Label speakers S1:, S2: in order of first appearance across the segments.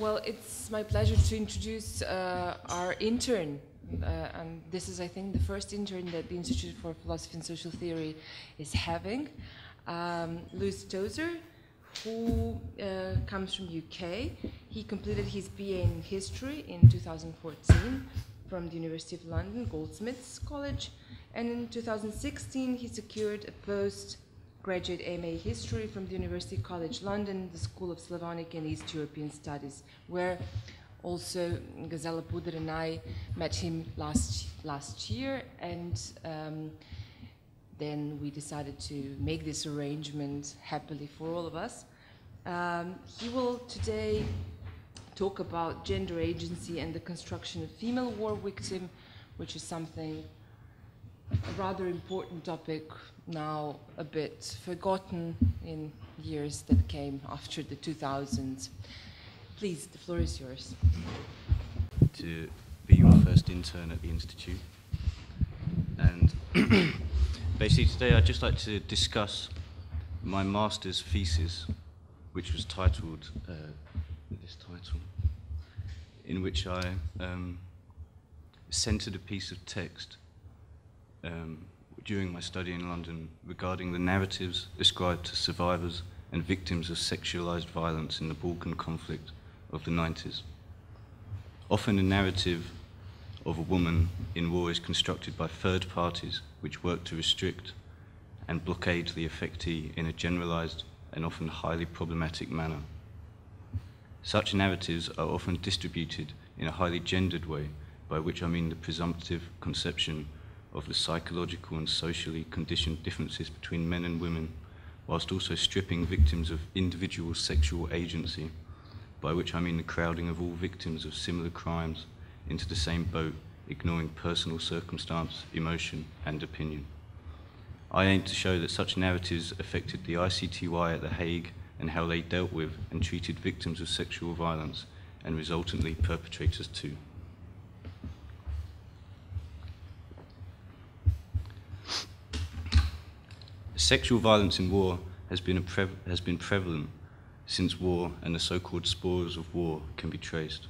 S1: Well, it's my pleasure to introduce our intern. And this is, I think, the first intern that the Institute for Philosophy and Social Theory is having. Tozer, who comes from UK. He completed his BA in History in 2014 from the University of London, Goldsmiths College. And in 2016, he secured a postgraduate MA History from the University College London, the School of Slavonic and East European Studies, where also Gazelle Applauded and I met him last year, and then we decided to make this arrangement happily for all of us. He will today talk about gender agency and the construction of female war victim, which is something, a rather important topic, now a bit forgotten in years that came after the 2000s. Please, the floor is yours.
S2: To be your first intern at the Institute. And basically today I'd just like to discuss my master's thesis, which was titled, this title, in which I centered a piece of text during my study in London regarding the narratives ascribed to survivors and victims of sexualized violence in the Balkan conflict of the 90s. Often a narrative of a woman in war is constructed by third parties which work to restrict and blockade the affectee in a generalized and often highly problematic manner. Such narratives are often distributed in a highly gendered way, by which I mean the presumptive conception of the psychological and socially conditioned differences between men and women, whilst also stripping victims of individual sexual agency, by which I mean the crowding of all victims of similar crimes into the same boat, ignoring personal circumstance, emotion, and opinion. I aim to show that such narratives affected the ICTY at The Hague and how they dealt with and treated victims of sexual violence, and resultantly perpetrators too. Sexual violence in war has been prevalent since war, and the so-called spoils of war can be traced.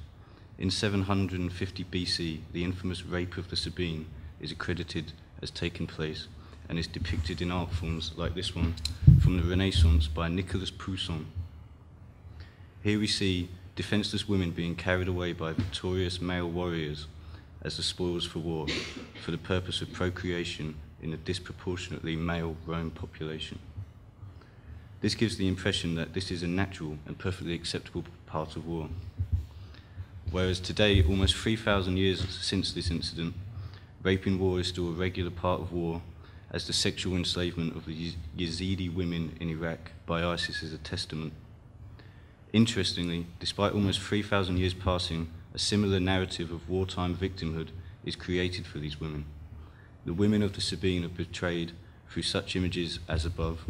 S2: In 750 BC, the infamous rape of the Sabine is accredited as taking place and is depicted in art forms like this one from the Renaissance by Nicolas Poussin. Here we see defenseless women being carried away by victorious male warriors as the spoils for war for the purpose of procreation in a disproportionately male Rome population. This gives the impression that this is a natural and perfectly acceptable part of war. Whereas today, almost 3,000 years since this incident, rape in war is still a regular part of war, as the sexual enslavement of the Yazidi women in Iraq by ISIS is a testament. Interestingly, despite almost 3,000 years passing, a similar narrative of wartime victimhood is created for these women. The women of the Sabine are portrayed through such images as above,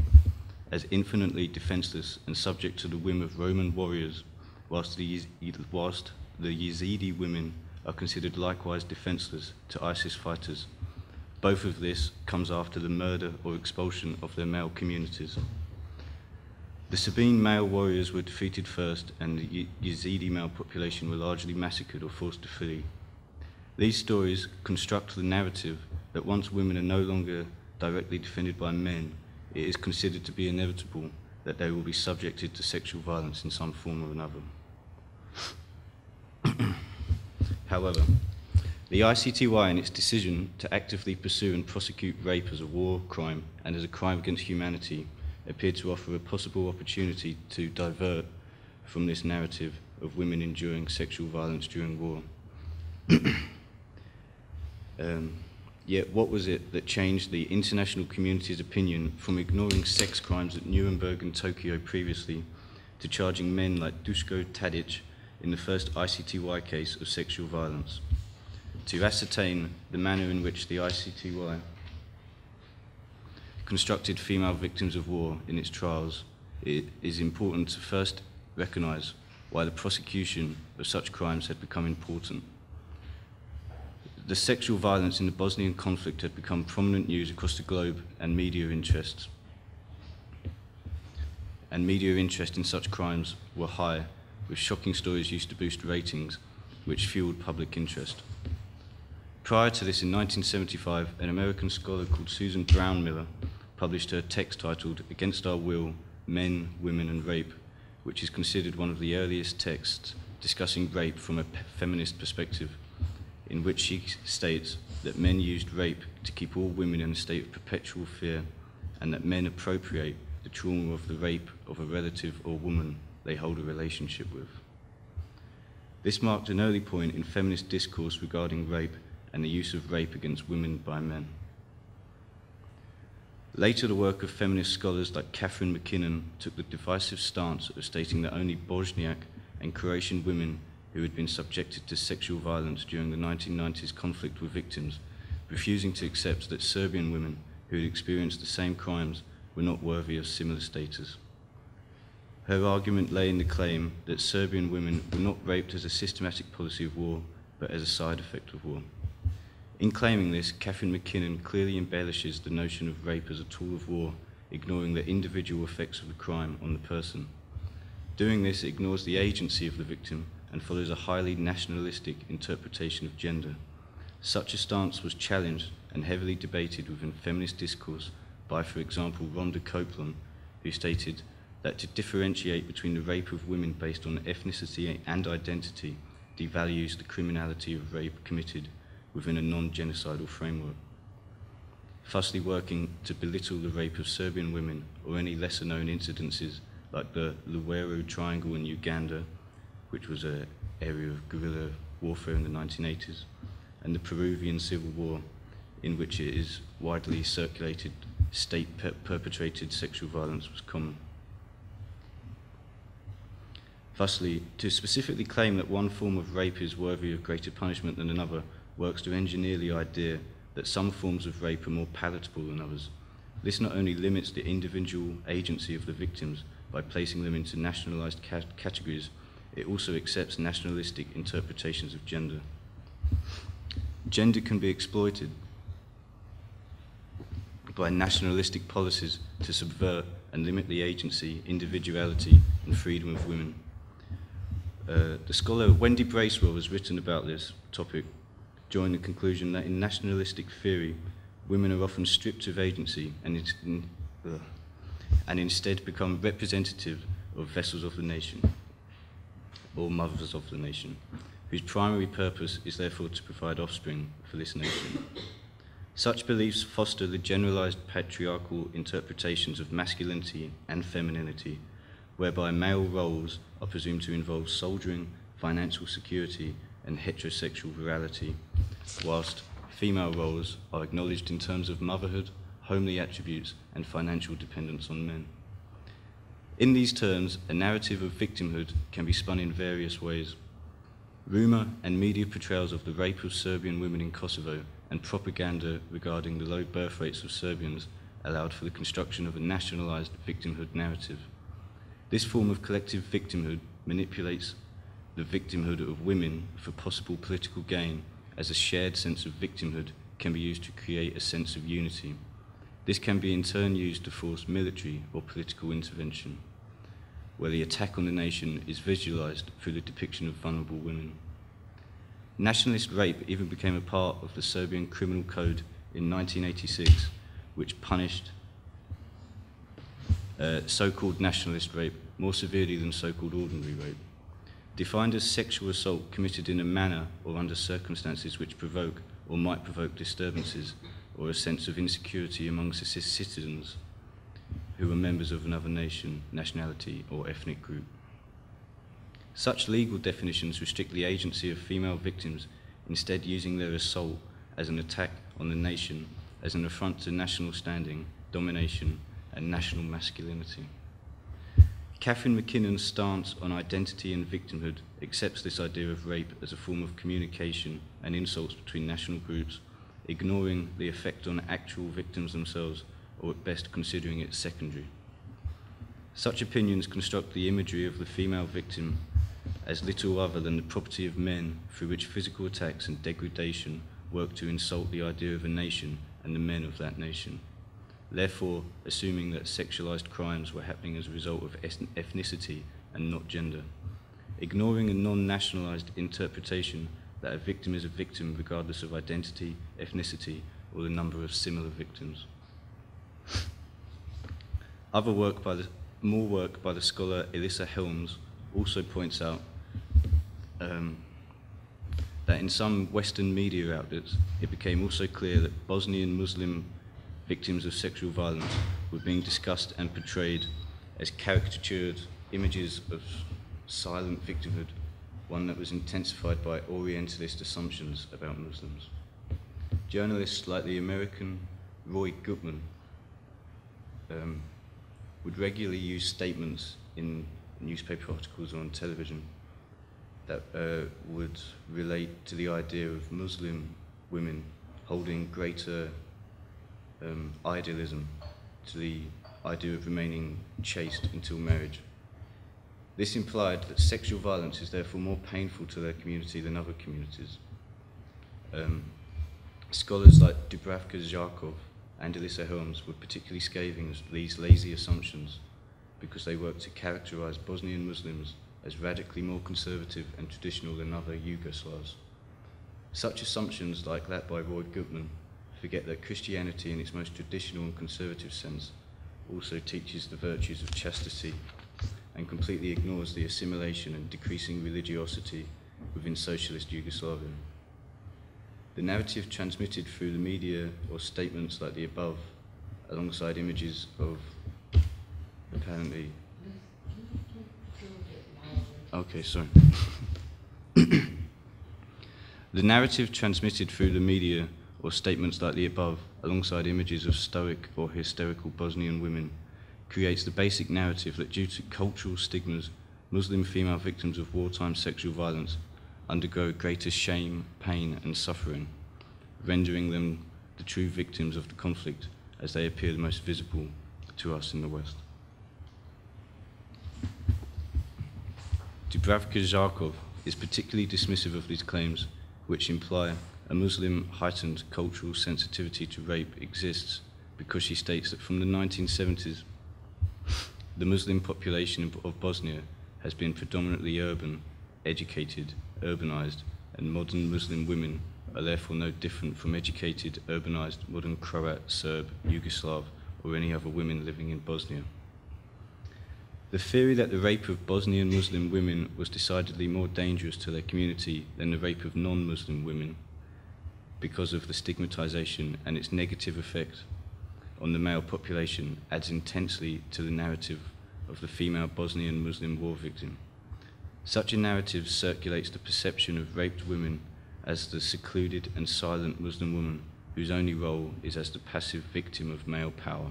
S2: as infinitely defenseless and subject to the whim of Roman warriors, whilst the Yazidi women are considered likewise defenseless to ISIS fighters. Both of this comes after the murder or expulsion of their male communities. The Sabine male warriors were defeated first, and the Yazidi male population were largely massacred or forced to flee. These stories construct the narrative that once women are no longer directly defended by men, it is considered to be inevitable that they will be subjected to sexual violence in some form or another. However, the ICTY, in its decision to actively pursue and prosecute rape as a war crime and as a crime against humanity, appeared to offer a possible opportunity to divert from this narrative of women enduring sexual violence during war. Yet what was it that changed the international community's opinion from ignoring sex crimes at Nuremberg and Tokyo previously to charging men like Duško Tadić in the first ICTY case of sexual violence? To ascertain the manner in which the ICTY constructed female victims of war in its trials, it is important to first recognize why the prosecution of such crimes had become important. The sexual violence in the Bosnian conflict had become prominent news across the globe, and media interest in such crimes were high, with shocking stories used to boost ratings, which fueled public interest. Prior to this, in 1975, an American scholar called Susan Brown Miller published her text titled Against Our Will, Men, Women and Rape, which is considered one of the earliest texts discussing rape from a feminist perspective, in which she states that men used rape to keep all women in a state of perpetual fear, and that men appropriate the trauma of the rape of a relative or woman they hold a relationship with. This marked an early point in feminist discourse regarding rape and the use of rape against women by men. Later, the work of feminist scholars like Catherine McKinnon took the divisive stance of stating that only Bosniak and Croatian women who had been subjected to sexual violence during the 1990s conflict were victims, refusing to accept that Serbian women who had experienced the same crimes were not worthy of similar status. Her argument lay in the claim that Serbian women were not raped as a systematic policy of war, but as a side effect of war. In claiming this, Catherine McKinnon clearly embellishes the notion of rape as a tool of war, ignoring the individual effects of the crime on the person. Doing this, it ignores the agency of the victim and follows a highly nationalistic interpretation of gender. Such a stance was challenged and heavily debated within feminist discourse by, for example, Rhonda Copeland, who stated that to differentiate between the rape of women based on ethnicity and identity devalues the criminality of rape committed within a non-genocidal framework, thusly working to belittle the rape of Serbian women or any lesser-known incidences like the Luweero Triangle in Uganda, which was an area of guerrilla warfare in the 1980s, and the Peruvian Civil War, in which it is widely circulated state-perpetrated sexual violence was common. Thusly, to specifically claim that one form of rape is worthy of greater punishment than another works to engineer the idea that some forms of rape are more palatable than others. This not only limits the individual agency of the victims by placing them into nationalized categories, it also accepts nationalistic interpretations of gender. Gender can be exploited by nationalistic policies to subvert and limit the agency, individuality, and freedom of women. The scholar Wendy Bracewell has written about this topic, drawing the conclusion that in nationalistic theory, women are often stripped of agency and instead become representative of vessels of the nation, or mothers of the nation, whose primary purpose is therefore to provide offspring for this nation. Such beliefs foster the generalized patriarchal interpretations of masculinity and femininity, whereby male roles are presumed to involve soldiering, financial security, and heterosexual virality, whilst female roles are acknowledged in terms of motherhood, homely attributes, and financial dependence on men. In these terms, a narrative of victimhood can be spun in various ways. Rumour and media portrayals of the rape of Serbian women in Kosovo and propaganda regarding the low birth rates of Serbians allowed for the construction of a nationalised victimhood narrative. This form of collective victimhood manipulates the victimhood of women for possible political gain, as a shared sense of victimhood can be used to create a sense of unity. This can be in turn used to force military or political intervention, where the attack on the nation is visualized through the depiction of vulnerable women. Nationalist rape even became a part of the Serbian Criminal Code in 1986, which punished so-called nationalist rape more severely than so-called ordinary rape. Defined as sexual assault committed in a manner or under circumstances which provoke or might provoke disturbances or a sense of insecurity amongst citizens who are members of another nation, nationality, or ethnic group. Such legal definitions restrict the agency of female victims, instead using their assault as an attack on the nation, as an affront to national standing, domination, and national masculinity. Catherine McKinnon's stance on identity and victimhood accepts this idea of rape as a form of communication and insults between national groups, ignoring the effect on actual victims themselves, or at best considering it secondary. Such opinions construct the imagery of the female victim as little other than the property of men through which physical attacks and degradation work to insult the idea of a nation and the men of that nation. Therefore, assuming that sexualized crimes were happening as a result of ethnicity and not gender. ignoring a non-nationalized interpretation that a victim is a victim regardless of identity, ethnicity, or the number of similar victims. More work by the scholar Elissa Helms also points out that in some Western media outlets, it became also clear that Bosnian Muslim victims of sexual violence were being discussed and portrayed as caricatured images of silent victimhood, one that was intensified by Orientalist assumptions about Muslims. Journalists like the American Roy Gutman would regularly use statements in newspaper articles or on television that would relate to the idea of Muslim women holding greater idealism to the idea of remaining chaste until marriage. This implied that sexual violence is therefore more painful to their community than other communities. Scholars like Dubravka Zharkov and Elissa Helms were particularly scathing of these lazy assumptions because they worked to characterize Bosnian Muslims as radically more conservative and traditional than other Yugoslavs. Such assumptions, like that by Roy Gutman, forget that Christianity in its most traditional and conservative sense also teaches the virtues of chastity and completely ignores the assimilation and decreasing religiosity within socialist Yugoslavia. The narrative transmitted through the media or statements like the above, alongside images of apparently... Okay, sorry. The narrative transmitted through the media or statements like the above, alongside images of stoic or hysterical Bosnian women, creates the basic narrative that due to cultural stigmas, Muslim female victims of wartime sexual violence undergo greater shame, pain, and suffering, rendering them the true victims of the conflict as they appear the most visible to us in the West. Dubravka Zharkov is particularly dismissive of these claims, which imply a Muslim heightened cultural sensitivity to rape exists, because she states that from the 1970s, the Muslim population of Bosnia has been predominantly urban, educated, urbanized, and modern Muslim women are therefore no different from educated, urbanized, modern Croat, Serb, Yugoslav, or any other women living in Bosnia. The theory that the rape of Bosnian Muslim women was decidedly more dangerous to their community than the rape of non-Muslim women because of the stigmatization and its negative effect on the male population adds intensely to the narrative of the female Bosnian Muslim war victim. Such a narrative circulates the perception of raped women as the secluded and silent Muslim woman whose only role is as the passive victim of male power.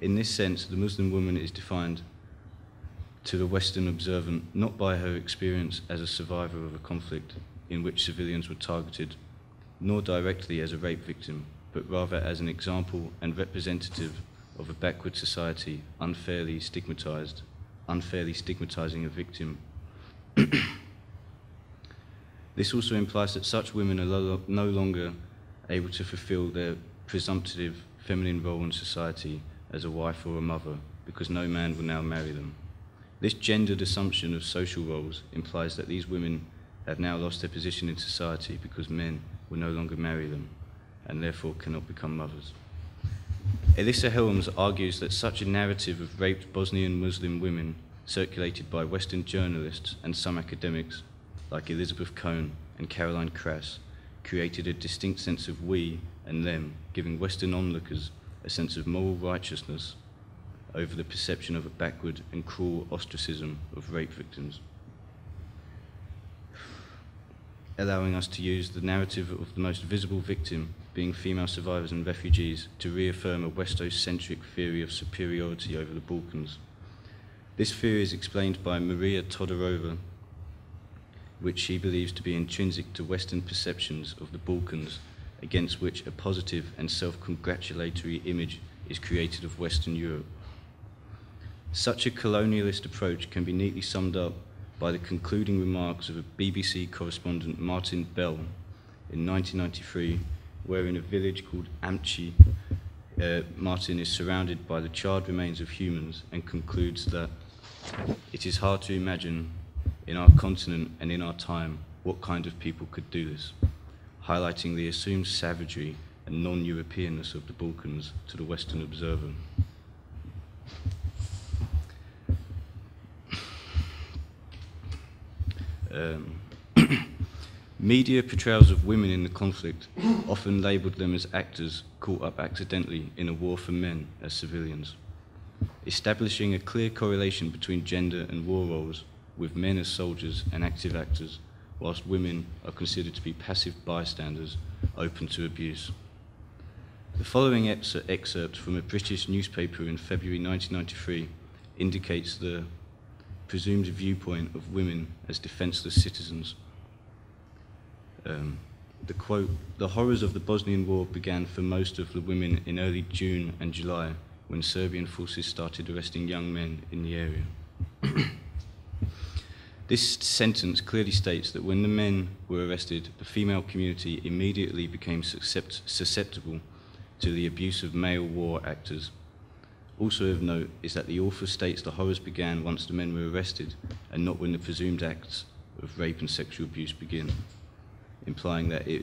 S2: In this sense, the Muslim woman is defined to the Western observant not by her experience as a survivor of a conflict in which civilians were targeted, nor directly as a rape victim, but rather as an example and representative of a backward society unfairly stigmatizing a victim. This also implies that such women are no longer able to fulfill their presumptive feminine role in society as a wife or a mother, because no man will now marry them. This gendered assumption of social roles implies that these women have now lost their position in society because men will no longer marry them, and therefore cannot become mothers. Elissa Helms argues that such a narrative of raped Bosnian Muslim women circulated by Western journalists and some academics, like Elizabeth Cohn and Caroline Krass, created a distinct sense of we and them, giving Western onlookers a sense of moral righteousness over the perception of a backward and cruel ostracism of rape victims, allowing us to use the narrative of the most visible victim being female survivors and refugees to reaffirm a Westocentric theory of superiority over the Balkans. This theory is explained by Maria Todorova, which she believes to be intrinsic to Western perceptions of the Balkans, against which a positive and self-congratulatory image is created of Western Europe. Such a colonialist approach can be neatly summed up by the concluding remarks of a BBC correspondent, Martin Bell, in 1993, where in a village called Amchi, Martin is surrounded by the charred remains of humans and concludes that it is hard to imagine in our continent and in our time, what kind of people could do this, highlighting the assumed savagery and non-Europeanness of the Balkans to the Western observer. Media portrayals of women in the conflict often labelled them as actors caught up accidentally in a war for men as civilians, establishing a clear correlation between gender and war roles, with men as soldiers and active actors, whilst women are considered to be passive bystanders open to abuse. The following excerpt from a British newspaper in February 1993 indicates the presumed viewpoint of women as defenceless citizens. The quote, "The horrors of the Bosnian War began for most of the women in early June and July, when Serbian forces started arresting young men in the area." This sentence clearly states that when the men were arrested, the female community immediately became susceptible to the abuse of male war actors. Also of note is that the author states the horrors began once the men were arrested and not when the presumed acts of rape and sexual abuse begin, implying that it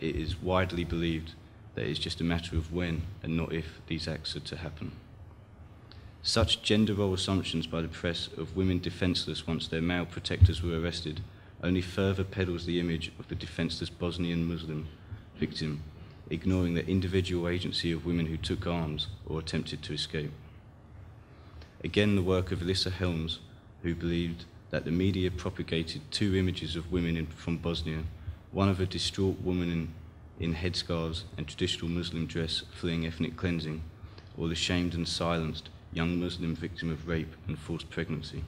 S2: is widely believed that it is just a matter of when and not if these acts are to happen. Such gender role assumptions by the press of women defenceless once their male protectors were arrested only further peddles the image of the defenceless Bosnian Muslim victim, ignoring the individual agency of women who took arms or attempted to escape. Again, the work of Alyssa Helms, who believed that the media propagated two images of women from Bosnia, one of a distraught woman in headscarves and traditional Muslim dress fleeing ethnic cleansing, or the shamed and silenced young Muslim victim of rape and forced pregnancy.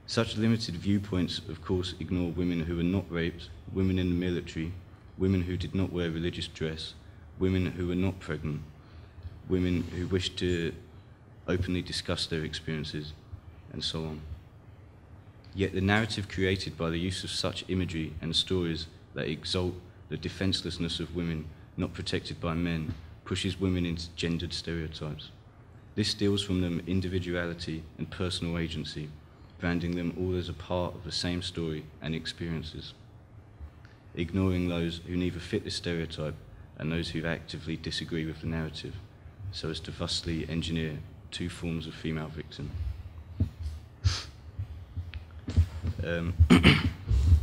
S2: Such limited viewpoints, of course, ignore women who were not raped, women in the military, women who did not wear religious dress, women who were not pregnant, women who wished to openly discuss their experiences, and so on. Yet the narrative created by the use of such imagery and stories that exalt the defencelessness of women not protected by men pushes women into gendered stereotypes. This steals from them individuality and personal agency, branding them all as a part of the same story and experiences, ignoring those who neither fit the stereotype and those who actively disagree with the narrative, so as to thusly engineer two forms of female victim.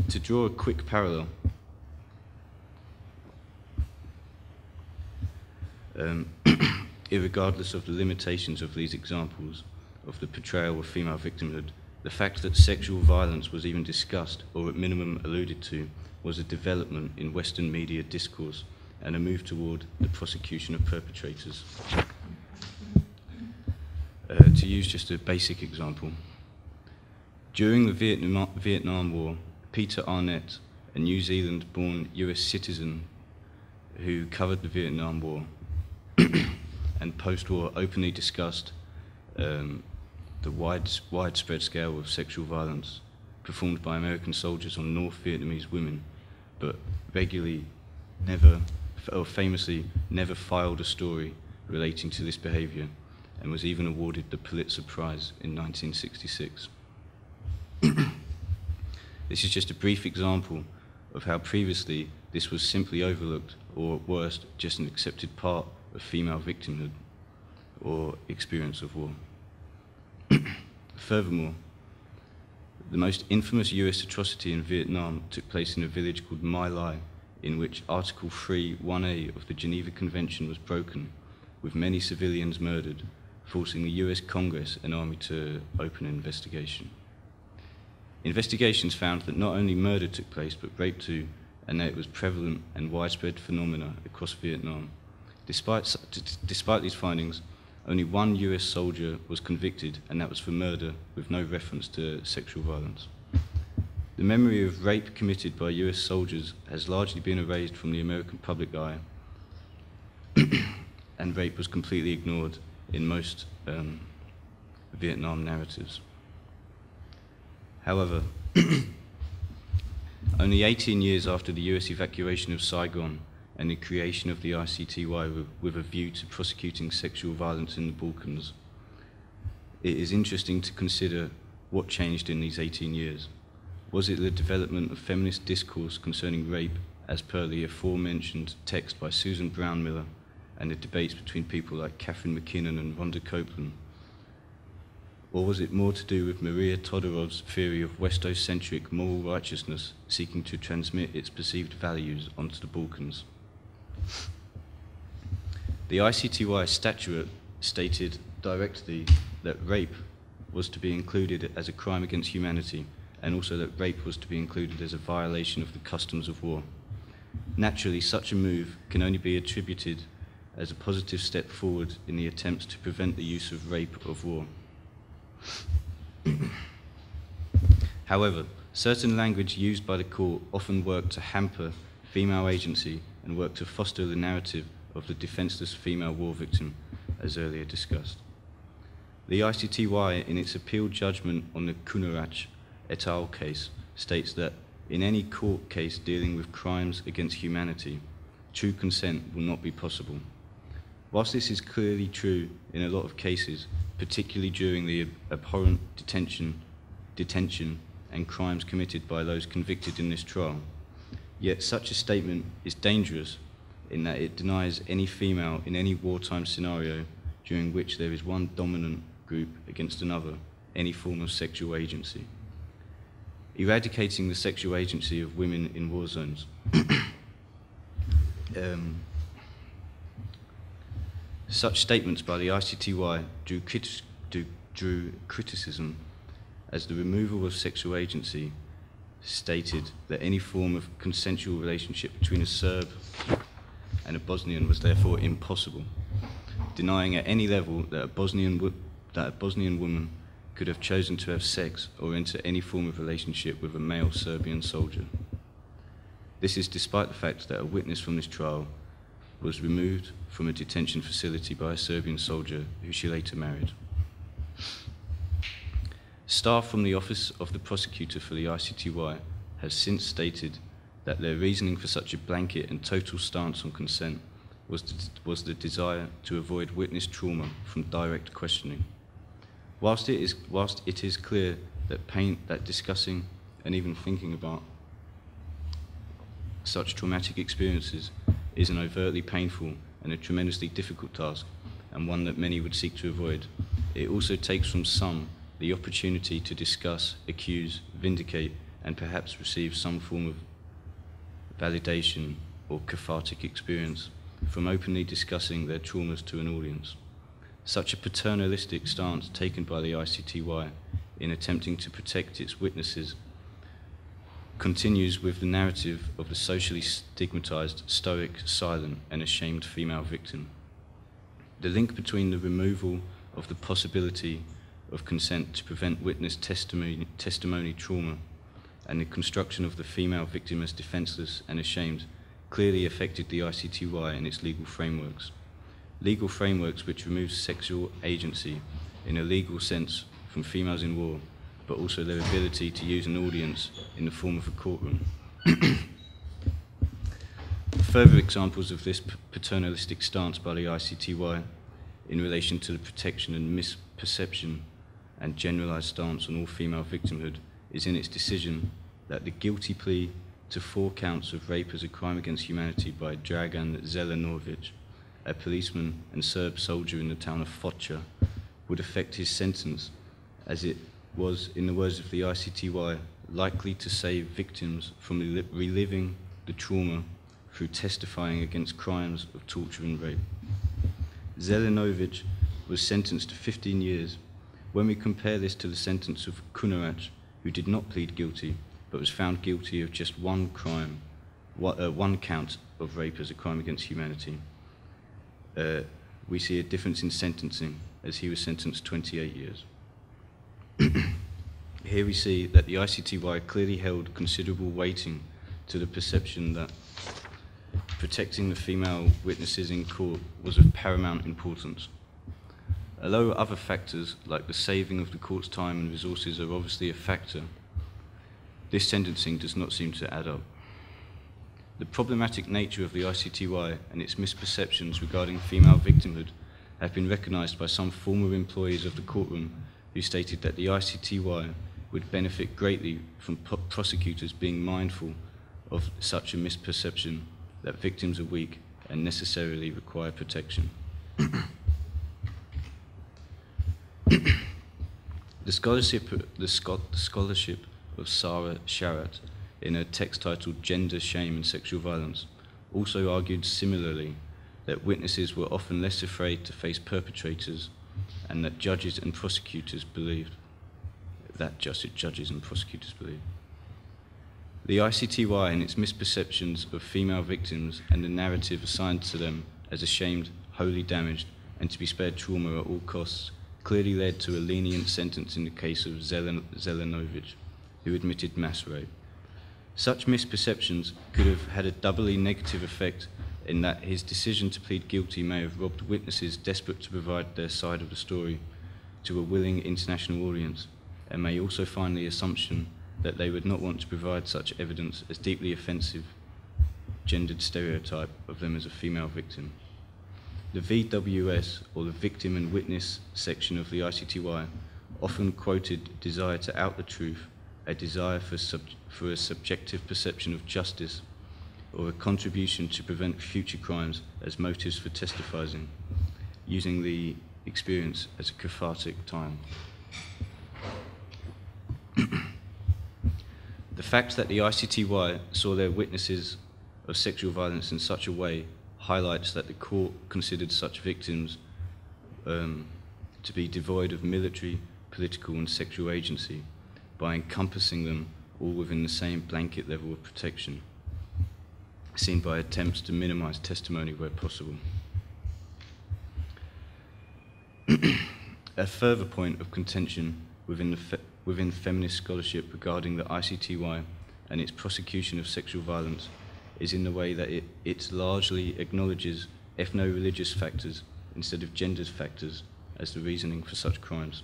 S2: To draw a quick parallel, irregardless of the limitations of these examples of the portrayal of female victimhood, the fact that sexual violence was even discussed, or at minimum alluded to, was a development in Western media discourse and a move toward the prosecution of perpetrators. To use just a basic example, during the Vietnam War, Peter Arnett, a New Zealand-born US citizen who covered the Vietnam War and post-war openly discussed the widespread scale of sexual violence performed by American soldiers on North Vietnamese women, but regularly famously never filed a story relating to this behavior, and was even awarded the Pulitzer Prize in 1966. This is just a brief example of how previously this was simply overlooked, or at worst, just an accepted part of female victimhood or experience of war. Furthermore, the most infamous US atrocity in Vietnam took place in a village called My Lai, in which Article 3(1)(a) of the Geneva Convention was broken, with many civilians murdered, forcing the US Congress and Army to open an investigation. Investigations found that not only murder took place, but rape too, and that it was prevalent and widespread phenomena across Vietnam. Despite these findings, only one US soldier was convicted, and that was for murder, with no reference to sexual violence. The memory of rape committed by US soldiers has largely been erased from the American public eye, and rape was completely ignored in most Vietnam narratives. However, only 18 years after the US evacuation of Saigon and the creation of the ICTY with a view to prosecuting sexual violence in the Balkans, it is interesting to consider what changed in these 18 years? Was it the development of feminist discourse concerning rape, as per the aforementioned text by Susan Brown Miller, and the debates between people like Catherine McKinnon and Rhonda Copeland? Or was it more to do with Maria Todorov's theory of Westocentric moral righteousness seeking to transmit its perceived values onto the Balkans? The ICTY statute stated directly that rape was to be included as a crime against humanity, and also that rape was to be included as a violation of the customs of war. Naturally, such a move can only be attributed as a positive step forward in the attempts to prevent the use of rape of war. However, certain language used by the court often worked to hamper female agency and worked to foster the narrative of the defenseless female war victim, as earlier discussed. The ICTY, in its appeal judgment on the Kunarac et al. Case, states that in any court case dealing with crimes against humanity, true consent will not be possible. Whilst this is clearly true in a lot of cases, particularly during the abhorrent detention and crimes committed by those convicted in this trial, yet such a statement is dangerous in that it denies any female in any wartime scenario during which there is one dominant group against another any form of sexual agency. Eradicating the sexual agency of women in war zones. Such statements by the ICTY drew criticism as the removal of sexual agency stated that any form of consensual relationship between a Serb and a Bosnian was therefore impossible, denying at any level that a Bosnian woman could have chosen to have sex or enter any form of relationship with a male Serbian soldier. This is despite the fact that a witness from this trial was removed from a detention facility by a Serbian soldier who she later married. Staff from the Office of the Prosecutor for the ICTY has since stated that their reasoning for such a blanket and total stance on consent was the desire to avoid witness trauma from direct questioning. Whilst it is clear that discussing and even thinking about such traumatic experiences is an overtly painful and a tremendously difficult task, and one that many would seek to avoid, it also takes from some the opportunity to discuss, accuse, vindicate, and perhaps receive some form of validation or cathartic experience from openly discussing their traumas to an audience. Such a paternalistic stance taken by the ICTY in attempting to protect its witnesses continues with the narrative of the socially stigmatized, stoic, silent, and ashamed female victim. The link between the removal of the possibility of consent to prevent witness testimony trauma and the construction of the female victim as defenseless and ashamed clearly affected the ICTY and its legal frameworks. Legal frameworks which remove sexual agency in a legal sense from females in war, but also their ability to use an audience in the form of a courtroom. Further examples of this paternalistic stance by the ICTY in relation to the protection and misperception and generalized stance on all female victimhood is in its decision that the guilty plea to 4 counts of rape as a crime against humanity by Dragan Zelenovic, a policeman and Serb soldier in the town of Foča, would affect his sentence, as it was, in the words of the ICTY, likely to save victims from reliving the trauma through testifying against crimes of torture and rape. Zelenovic was sentenced to 15 years. When we compare this to the sentence of Kunarac, who did not plead guilty, but was found guilty of just one count of rape as a crime against humanity, we see a difference in sentencing, as he was sentenced 28 years. Here we see that the ICTY clearly held considerable weighting to the perception that protecting the female witnesses in court was of paramount importance. Although other factors, like the saving of the court's time and resources, are obviously a factor, this sentencing does not seem to add up. The problematic nature of the ICTY and its misperceptions regarding female victimhood have been recognised by some former employees of the courtroom who stated that the ICTY would benefit greatly from prosecutors being mindful of such a misperception that victims are weak and necessarily require protection. The scholarship of Sarah Sharat, in a text titled Gender, Shame and Sexual Violence, also argued similarly that witnesses were often less afraid to face perpetrators and that judges and prosecutors believed. The ICTY and its misperceptions of female victims and the narrative assigned to them as ashamed, wholly damaged, and to be spared trauma at all costs clearly led to a lenient sentence in the case of Zelenovic, who admitted mass rape. Such misperceptions could have had a doubly negative effect in that his decision to plead guilty may have robbed witnesses desperate to provide their side of the story to a willing international audience, and may also find the assumption that they would not want to provide such evidence as deeply offensive gendered stereotype of them as a female victim. The VWS, or the Victim and Witness section of the ICTY, often quoted desire to out the truth, a desire for a subjective perception of justice, or a contribution to prevent future crimes as motives for testifying, using the experience as a cathartic time. The fact that the ICTY saw their witnesses of sexual violence in such a way highlights that the court considered such victims to be devoid of military, political and sexual agency by encompassing them all within the same blanket level of protection, seen by attempts to minimize testimony where possible. A further point of contention within feminist scholarship regarding the ICTY and its prosecution of sexual violence is in the way that it largely acknowledges ethno-religious factors instead of gender factors as the reasoning for such crimes.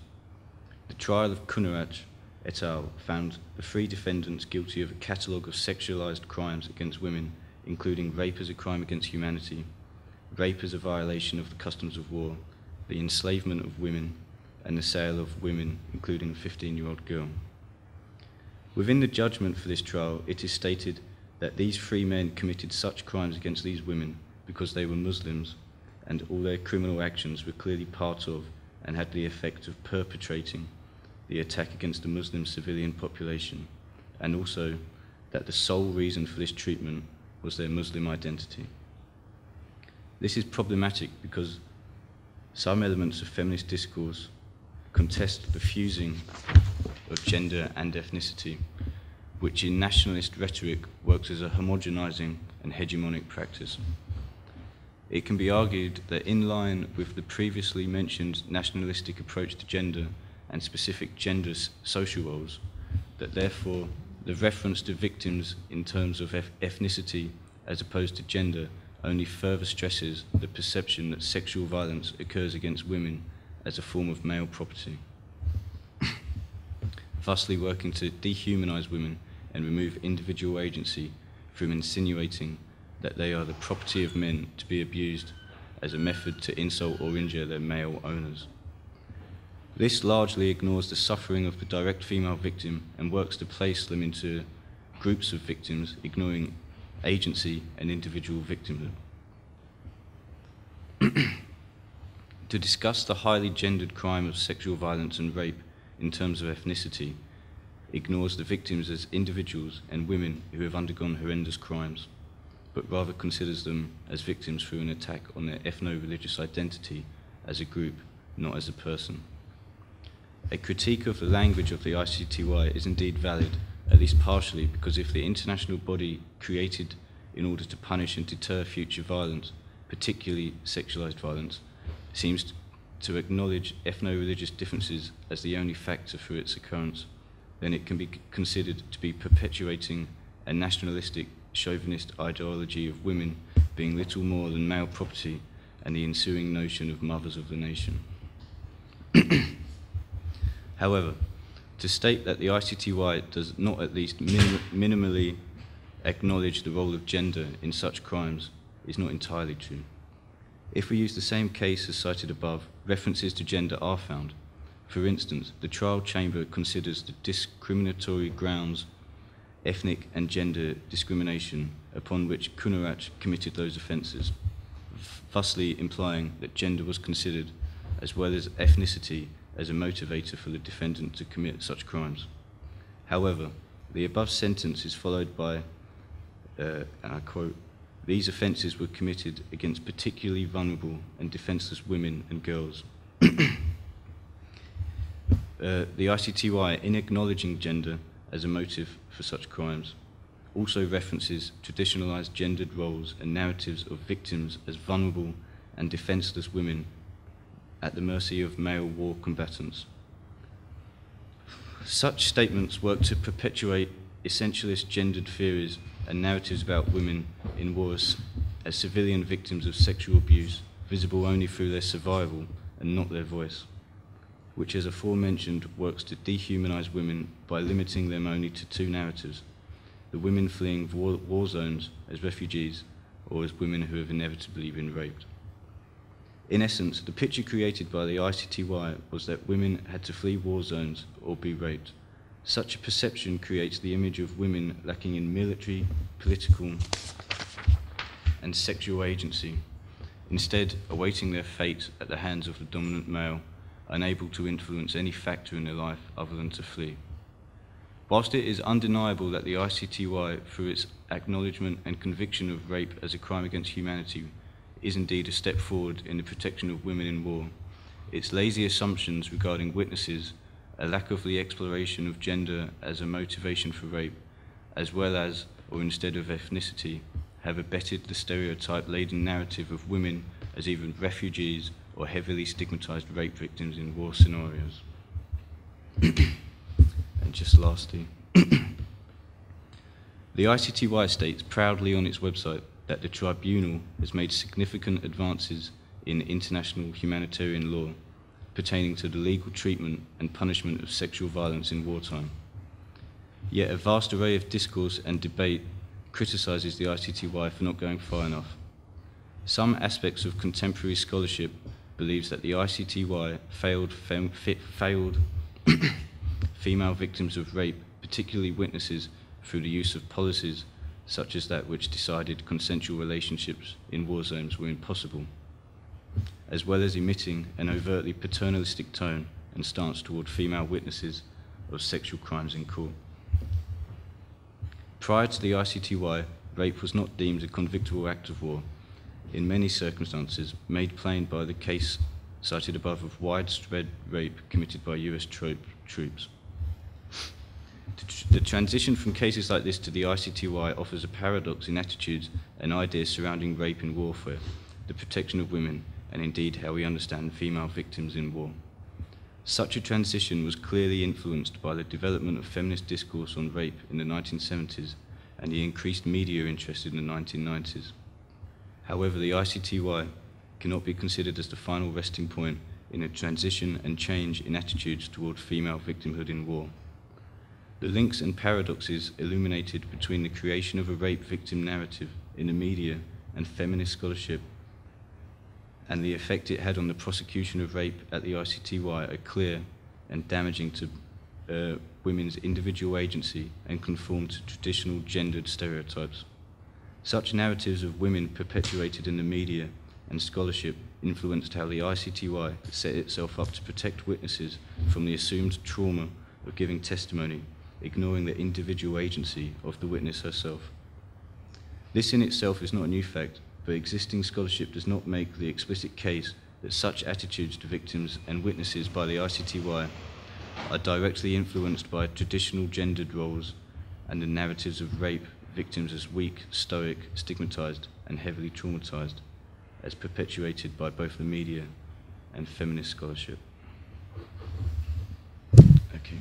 S2: The trial of Kunarach et al. Found the 3 defendants guilty of a catalogue of sexualized crimes against women, including rape as a crime against humanity, rape as a violation of the customs of war, the enslavement of women, and the sale of women, including a 15-year-old girl. Within the judgment for this trial, it is stated that these 3 men committed such crimes against these women because they were Muslims, and all their criminal actions were clearly part of and had the effect of perpetrating the attack against the Muslim civilian population, and also that the sole reason for this treatment was their Muslim identity. This is problematic because some elements of feminist discourse contest the fusing of gender and ethnicity, which in nationalist rhetoric works as a homogenizing and hegemonic practice. It can be argued that in line with the previously mentioned nationalistic approach to gender and specific gender social roles, that therefore the reference to victims in terms of ethnicity as opposed to gender only further stresses the perception that sexual violence occurs against women as a form of male property, thusly working to dehumanize women and remove individual agency through insinuating that they are the property of men to be abused as a method to insult or injure their male owners. This largely ignores the suffering of the direct female victim and works to place them into groups of victims, ignoring agency and individual victimhood. To discuss the highly gendered crime of sexual violence and rape in terms of ethnicity ignores the victims as individuals and women who have undergone horrendous crimes, but rather considers them as victims through an attack on their ethno-religious identity as a group, not as a person. A critique of the language of the ICTY is indeed valid, at least partially, because if the international body created in order to punish and deter future violence, particularly sexualized violence, seems to acknowledge ethno-religious differences as the only factor for its occurrence, then it can be considered to be perpetuating a nationalistic, chauvinist ideology of women being little more than male property and the ensuing notion of mothers of the nation. However, to state that the ICTY does not at least minimally acknowledge the role of gender in such crimes is not entirely true. If we use the same case as cited above, references to gender are found. For instance, the trial chamber considers the discriminatory grounds ethnic and gender discrimination upon which Kunarac committed those offences, thusly implying that gender was considered, as well as ethnicity, as a motivator for the defendant to commit such crimes. However, the above sentence is followed by, and I quote, "These offences were committed against particularly vulnerable and defenceless women and girls." The ICTY, in acknowledging gender as a motive for such crimes, also references traditionalised gendered roles and narratives of victims as vulnerable and defenceless women at the mercy of male war combatants. Such statements work to perpetuate essentialist gendered theories and narratives about women in war as civilian victims of sexual abuse, visible only through their survival and not their voice, which, as aforementioned, works to dehumanize women by limiting them only to two narratives: the women fleeing war zones as refugees, or as women who have inevitably been raped. In essence, the picture created by the ICTY was that women had to flee war zones or be raped. Such a perception creates the image of women lacking in military, political, and sexual agency, instead awaiting their fate at the hands of the dominant male, unable to influence any factor in their life other than to flee. Whilst it is undeniable that the ICTY, through its acknowledgement and conviction of rape as a crime against humanity, is indeed a step forward in the protection of women in war, its lazy assumptions regarding witnesses, a lack of the exploration of gender as a motivation for rape, as well as, or instead of ethnicity, have abetted the stereotype-laden narrative of women as either refugees or heavily stigmatized rape victims in war scenarios. And just lastly, the ICTY states proudly on its website that the tribunal has made significant advances in international humanitarian law pertaining to the legal treatment and punishment of sexual violence in wartime. Yet a vast array of discourse and debate criticizes the ICTY for not going far enough. Some aspects of contemporary scholarship believes that the ICTY failed female victims of rape, particularly witnesses, through the use of policies such as that which decided consensual relationships in war zones were impossible, as well as emitting an overtly paternalistic tone and stance toward female witnesses of sexual crimes in court. Prior to the ICTY, rape was not deemed a convictable act of war, in many circumstances made plain by the case cited above of widespread rape committed by US troops. The transition from cases like this to the ICTY offers a paradox in attitudes and ideas surrounding rape in warfare, the protection of women, and indeed how we understand female victims in war. Such a transition was clearly influenced by the development of feminist discourse on rape in the 1970s and the increased media interest in the 1990s. However, the ICTY cannot be considered as the final resting point in a transition and change in attitudes toward female victimhood in war. The links and paradoxes illuminated between the creation of a rape victim narrative in the media and feminist scholarship and the effect it had on the prosecution of rape at the ICTY are clear and damaging to women's individual agency and conform to traditional gendered stereotypes. Such narratives of women perpetuated in the media and scholarship influenced how the ICTY set itself up to protect witnesses from the assumed trauma of giving testimony, ignoring the individual agency of the witness herself. This in itself is not a new fact, but existing scholarship does not make the explicit case that such attitudes to victims and witnesses by the ICTY are directly influenced by traditional gendered roles and the narratives of rape victims as weak, stoic, stigmatized, and heavily traumatized, as perpetuated by both the media and feminist scholarship. Okay.